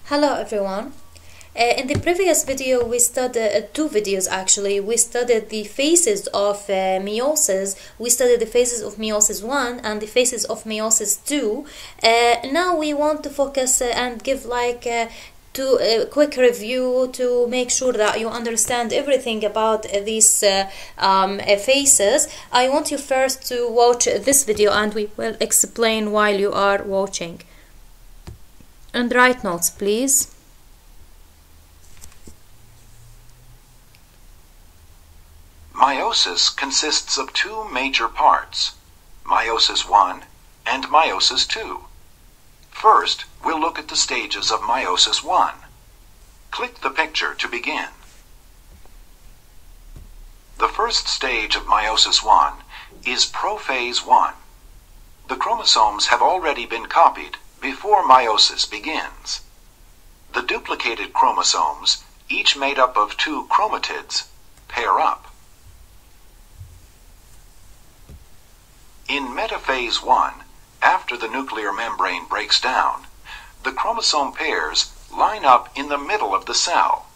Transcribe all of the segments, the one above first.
Hello everyone. In the previous video we studied two videos actually. We studied the phases of meiosis. We studied the phases of meiosis 1 and the phases of meiosis 2. Now we want to focus and give a quick review to make sure that you understand everything about these phases. I want you first to watch this video and we will explain while you are watching. And write notes, please. Meiosis consists of two major parts, Meiosis 1 and Meiosis 2. First, we'll look at the stages of Meiosis 1. Click the picture to begin. The first stage of Meiosis 1 is prophase 1. The chromosomes have already been copied before meiosis begins. The duplicated chromosomes, each made up of two chromatids, pair up. In metaphase 1, after the nuclear membrane breaks down, the chromosome pairs line up in the middle of the cell.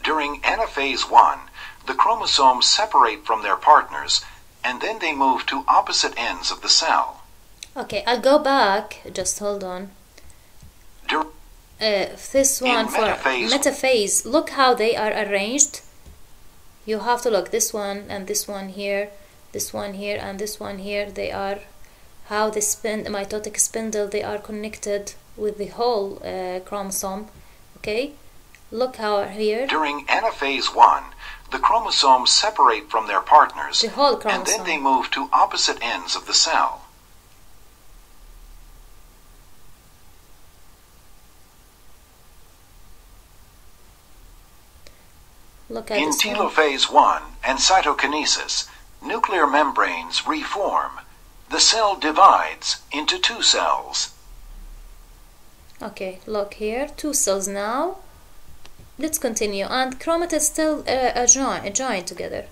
During anaphase 1, the chromosomes separate from their partners and then they move to opposite ends of the cell. Okay, I'll go back. Just hold on. This one for metaphase, look how they are arranged. You have to look, this one and this one here, this one here and this one here. They are how the mitotic spindle, they are connected with the whole chromosome. Okay, look how here. During anaphase 1, the chromosomes separate from their partners, the whole chromosome, and then they move to opposite ends of the cell. Look at in telophase 1 and cytokinesis, nuclear membranes reform. The cell divides into two cells. Okay, look here, two cells now. Let's continue. And chromatids still join together.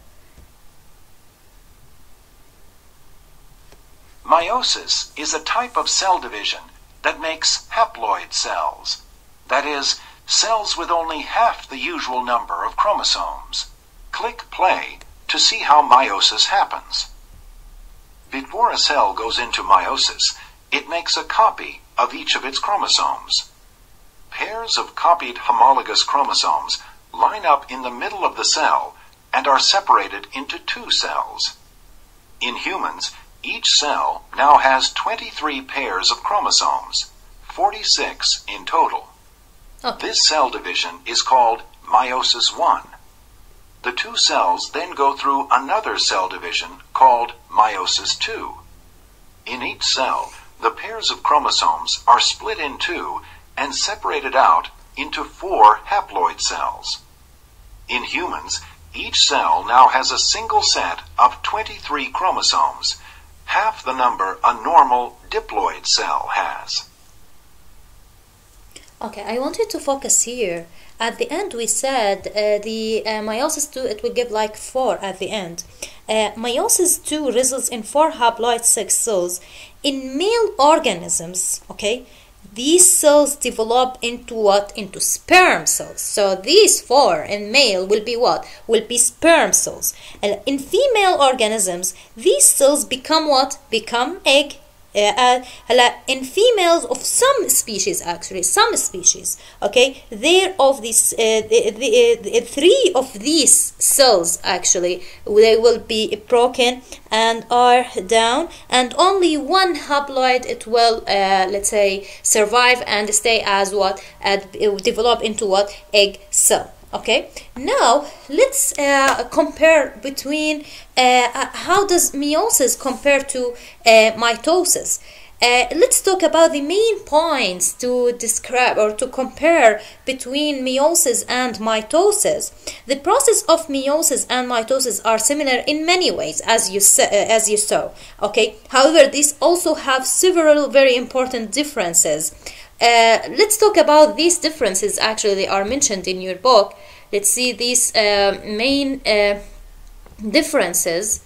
Meiosis is a type of cell division that makes haploid cells. That is, cells with only half the usual number of chromosomes. Click play to see how meiosis happens. Before a cell goes into meiosis, it makes a copy of each of its chromosomes. Pairs of copied homologous chromosomes line up in the middle of the cell and are separated into two cells. In humans, each cell now has 23 pairs of chromosomes, 46 in total. Okay. This cell division is called meiosis 1. The two cells then go through another cell division called meiosis 2. In each cell, the pairs of chromosomes are split in two and separated out into 4 haploid cells. In humans, each cell now has a single set of 23 chromosomes, half the number a normal diploid cell has. Okay, I want you to focus here. At the end we said the meiosis 2, it will give like 4 at the end. Meiosis 2 results in 4 haploid sex cells. In male organisms, okay, these cells develop into what? Into sperm cells. So these 4 in male will be what? Will be sperm cells. And in female organisms, these cells become what? Become egg. In females of some species, actually some species, okay, there of these 3 of these cells actually they will be broken and are down, and only one haploid it will let's say survive and stay as what? Develop into what? Egg cell. Okay, now let's compare between how does meiosis compare to mitosis. Let's talk about the main points to describe or to compare between meiosis and mitosis. The process of meiosis and mitosis are similar in many ways, as you saw. Okay, however, these also have several very important differences. Let's talk about these differences. Actually, they are mentioned in your book. Let's see these main differences.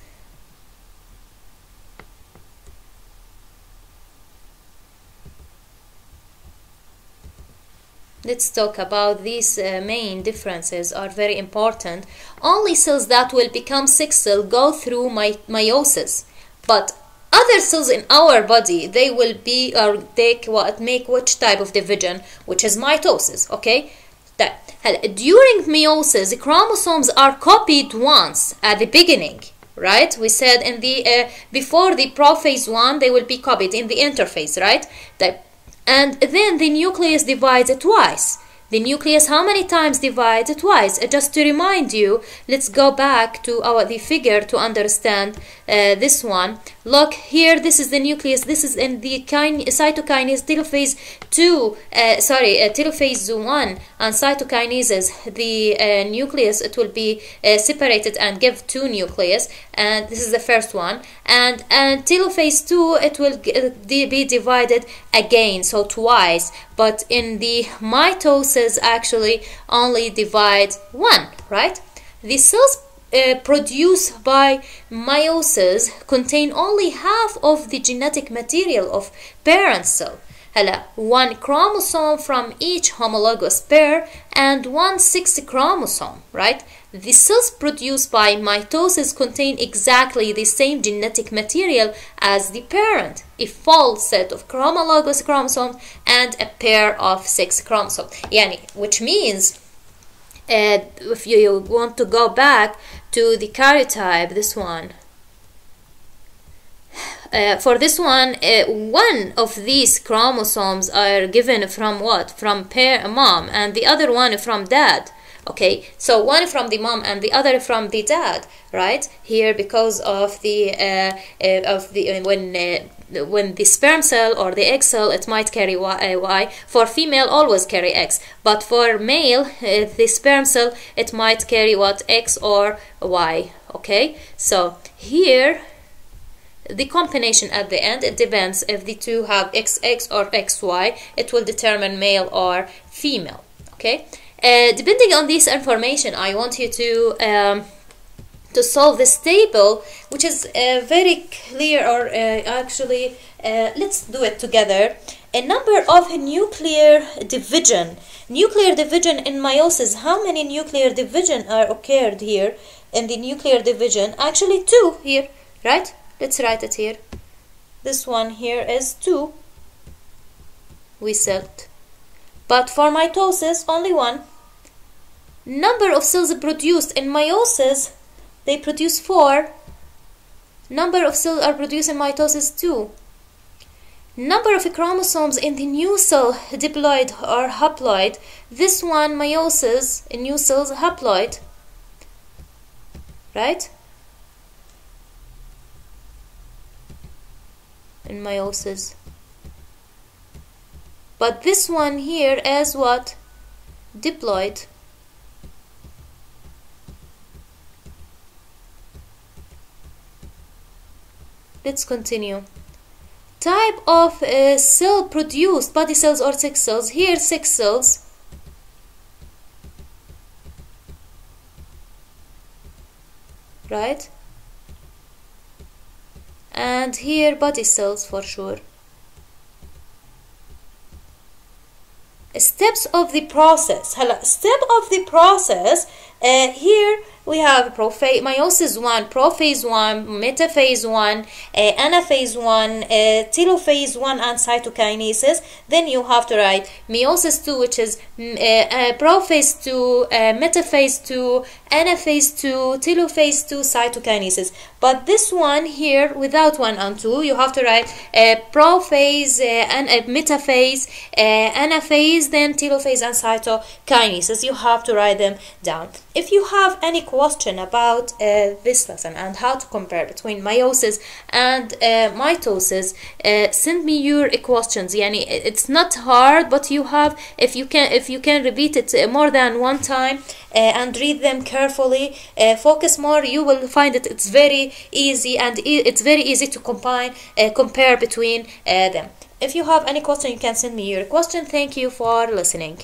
let's talk about these main differences are very important. Only cells that will become sickle cell go through meiosis, but other cells in our body, they will be or make which type of division, which is mitosis. Okay, during meiosis, the chromosomes are copied once at the beginning, right? We said in the before the prophase 1, they will be copied in the interphase, right? And then the nucleus divides twice. The nucleus how many times divides? Twice. Just to remind you, let's go back to the figure to understand this one. Look here, this is the nucleus. This is in the cytokinase telophase 2, telophase 1 and cytokinesis. The nucleus, it will be separated and give 2 nucleus, and this is the first one. And telophase 2, it will be divided again, so twice. But in the mitosis, actually only divide 1, right? The cells produced by meiosis contain only half of the genetic material of parent cell. 1 chromosome from each homologous pair and 1 6th chromosome, right? The cells produced by mitosis contain exactly the same genetic material as the parent, a full set of homologous chromosomes and a pair of 6 chromosomes. Which means if you want to go back to the karyotype, this one, for this one, one of these chromosomes are given from what? From mom, and the other one from dad. Okay, so one from the mom and the other from the dad, right? Here, because of the when the sperm cell or the egg cell, it might carry Y. For female, always carry X, but for male, the sperm cell, it might carry what? X or Y. Okay, so here the combination at the end, it depends if the two have XX or XY, it will determine male or female. Okay, depending on this information, I want you to solve this table, which is very clear, or actually let's do it together. A number of nuclear division in meiosis. How many nuclear division are occurred here in the nuclear division? Actually 2 here, right? Let's write it here. This one here is 2 we said, but for mitosis only 1. Number of cells produced in meiosis, they produce 4. Number of cells are produced in mitosis 2. Number of chromosomes in the new cell, diploid or haploid. This one, meiosis, in new cells, haploid, right? In meiosis. But this one here is what? Diploid. Let's continue. Type of cell produced, body cells or 6 cells. Here 6 cells. Right? And here body cells for sure. Steps of the process. Step of the process. Here we have meiosis 1, prophase 1, metaphase 1, anaphase 1, telophase 1, and cytokinesis. Then you have to write meiosis 2, which is prophase 2, metaphase 2, anaphase 2, telophase 2, cytokinesis. But this one here, without 1 and 2, you have to write prophase, metaphase, anaphase, then telophase and cytokinesis. You have to write them down. If you have any question about this lesson and how to compare between meiosis and mitosis, send me your questions. It's not hard, but you have, if you can repeat it more than 1 time and read them carefully, focus more, you will find it. It's very easy, and it's very easy to compare between them. If you have any question, you can send me your question. Thank you for listening.